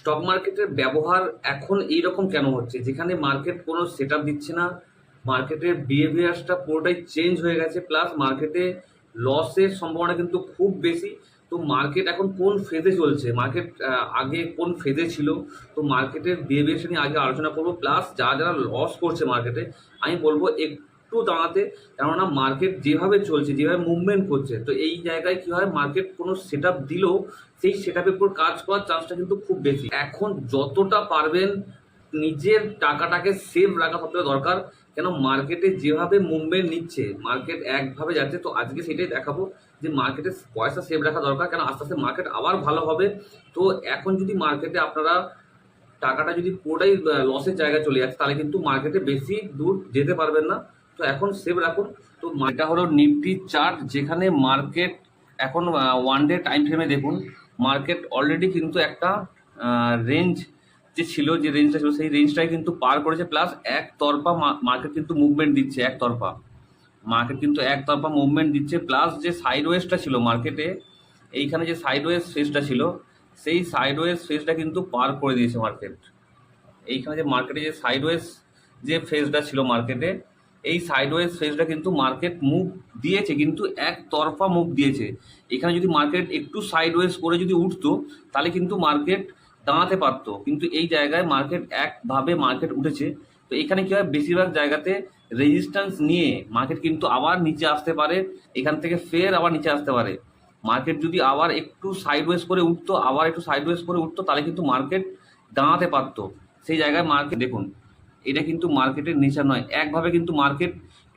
Stock মার্কেটের ব্যবহার এখন এইরকম কেন হচ্ছে, যেখানে মার্কেট কোনো সেট আপ দিচ্ছে না, মার্কেটের বিহেভিয়ার্সটা পুরোটাই চেঞ্জ হয়ে গেছে, প্লাস মার্কেটে লসের সম্ভাবনা কিন্তু খুব বেশি। তো মার্কেট এখন কোন ফেজে চলছে, মার্কেট আগে কোন ফেজে ছিল, তো মার্কেটের বিহেভিয়ার নিয়ে আগে আলোচনা করবো। প্লাস যারা যারা লস করছে মার্কেটে, আমি বলবো একটু দাঁড়াতে, কেননা মার্কেট যেভাবে চলছে, যেভাবে মুভমেন্ট করছে, তো এই জায়গায় কি হয়, মার্কেট কোনো সেট আপ দিলেও সেই সেট আপের উপর কাজ করার চান্সটা কিন্তু খুব বেশি। এখন যতটা পারবেন নিজের টাকাটাকে সেভ রাখা সবথেকে দরকার, কেন মার্কেটে যেভাবে মুভমেন্ট নিচ্ছে, মার্কেট একভাবে যাচ্ছে। তো আজকে সেটাই দেখাবো যে মার্কেটে পয়সা সেভ রাখা দরকার, কেন আস্তে আস্তে মার্কেট আবার ভালো হবে। তো এখন যদি মার্কেটে আপনারা টাকাটা যদি পুরোটাই লসের জায়গায় চলে যাচ্ছে, তাহলে কিন্তু মার্কেটে বেশি দূর যেতে পারবেন না। তো এখন সেভ রাখুন। তো এটা হলো নিফটি চার্ট, যেখানে মার্কেট এখন ওয়ান ডে টাইম ফ্রেমে দেখুন, মার্কেট অলরেডি কিন্তু একটা রেঞ্জ যে ছিল, যে রেঞ্জটা ছিল, সেই রেঞ্জটাই কিন্তু পার করেছে। প্লাস একতরফা মার্কেট কিন্তু মুভমেন্ট দিচ্ছে, একতরফা মার্কেট কিন্তু একতরফা মুভমেন্ট দিচ্ছে। প্লাস যে সাইডওয়েজটা ছিল মার্কেটে, এইখানে যে সাইডওয়েজ ফেজটা ছিল, সেই সাইডওয়েজ ফেজটা কিন্তু পার করে দিয়েছে মার্কেট। এইখানে যে মার্কেটে যে সাইডওয়েজ যে ফেজটা ছিল মার্কেটে, এই সাইডওয়েজ ফেজটা কিন্তু মার্কেট মুভ দিয়েছে, কিন্তু একতরফা মুভ দিয়েছে। এখানে যদি মার্কেট একটু সাইডওয়েজ করে যদি উঠতো, তাহলে কিন্তু মার্কেট দাঁড়াতে পারতো, কিন্তু এই জায়গায় মার্কেট একভাবে মার্কেট উঠেছে। তো এখানে কি হয়, বেশিরভাগ জায়গাতে রেজিস্ট্যান্স নিয়ে মার্কেট কিন্তু আবার নিচে আসতে পারে, এখান থেকে ফের আবার নিচে আসতে পারে। মার্কেট যদি আবার একটু সাইডওয়েজ করে উঠতো, আবার একটু সাইডওয়েজ করে উঠতো, তাহলে কিন্তু মার্কেট দাঁড়াতে পারতো। সেই জায়গায় মার্কেট দেখুন, এটা কিন্তু মার্কেটের নেচার নয়, একভাবে কিন্তু market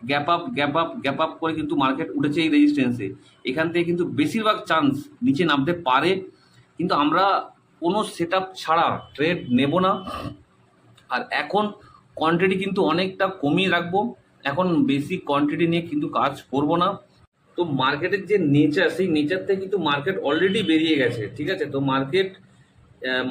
gap up gap up gap up করে কিন্তু মার্কেট উঠেছে এই রেজিস্ট্যান্সে। এখান থেকে কিন্তু বেশিরভাগ চান্স নিচে নামতে পারে, কিন্তু আমরা কোনো সেট আপ ছাড়া ট্রেড নেব না। আর এখন কোয়ান্টিটি কিন্তু অনেকটা কমিয়ে রাখবো, এখন বেশি কোয়ান্টিটি নিয়ে কিন্তু কাজ করব না। তো মার্কেটের যে নেচার, সেই নেচার থেকে কিন্তু মার্কেট অলরেডি বেরিয়ে গেছে, ঠিক আছে। তো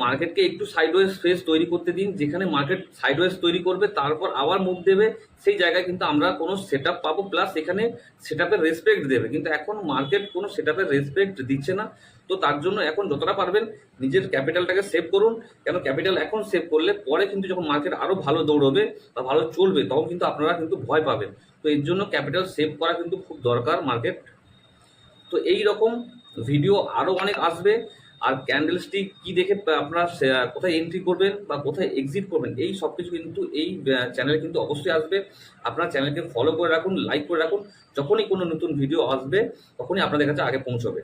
মার্কেটকে একটু সাইডওয়েজ ফেজ তৈরি করতে দিন, যেখানে মার্কেট সাইডওয়েজ তৈরি করবে, তারপর আবার মুভ দেবে, সেই জায়গায় কিন্তু আমরা কোনো সেট আপ পাবো, প্লাস এখানে সেট আপের রেসপেক্ট দেবে। কিন্তু এখন মার্কেট কোনো সেট আপের রেসপেক্ট দিচ্ছে না। তো তার জন্য এখন যতটা পারবেন নিজের ক্যাপিটালটাকে সেভ করুন, কেন ক্যাপিটাল এখন সেভ করলে পরে কিন্তু যখন মার্কেট আরও ভালো দৌড়বে বা ভালো চলবে, তখন কিন্তু আপনারা কিন্তু ভয় পাবেন। তো এর জন্য ক্যাপিটাল সেভ করা কিন্তু খুব দরকার মার্কেট। তো এই রকম ভিডিও আরও অনেক আসবে। আর ক্যান্ডেল স্টিক কি দেখে আপনারা কোথায় এন্ট্রি করবেন বা কোথায় এক্সিট করবেন, এই সব কিছু কিন্তু এই চ্যানেলে কিন্তু অবশ্যই আসবে। আপনার চ্যানেলকে ফলো করে রাখুন, লাইক করে রাখুন, যখনই কোনো নতুন ভিডিও আসবে তখনই আপনাদের কাছে আগে পৌঁছবে।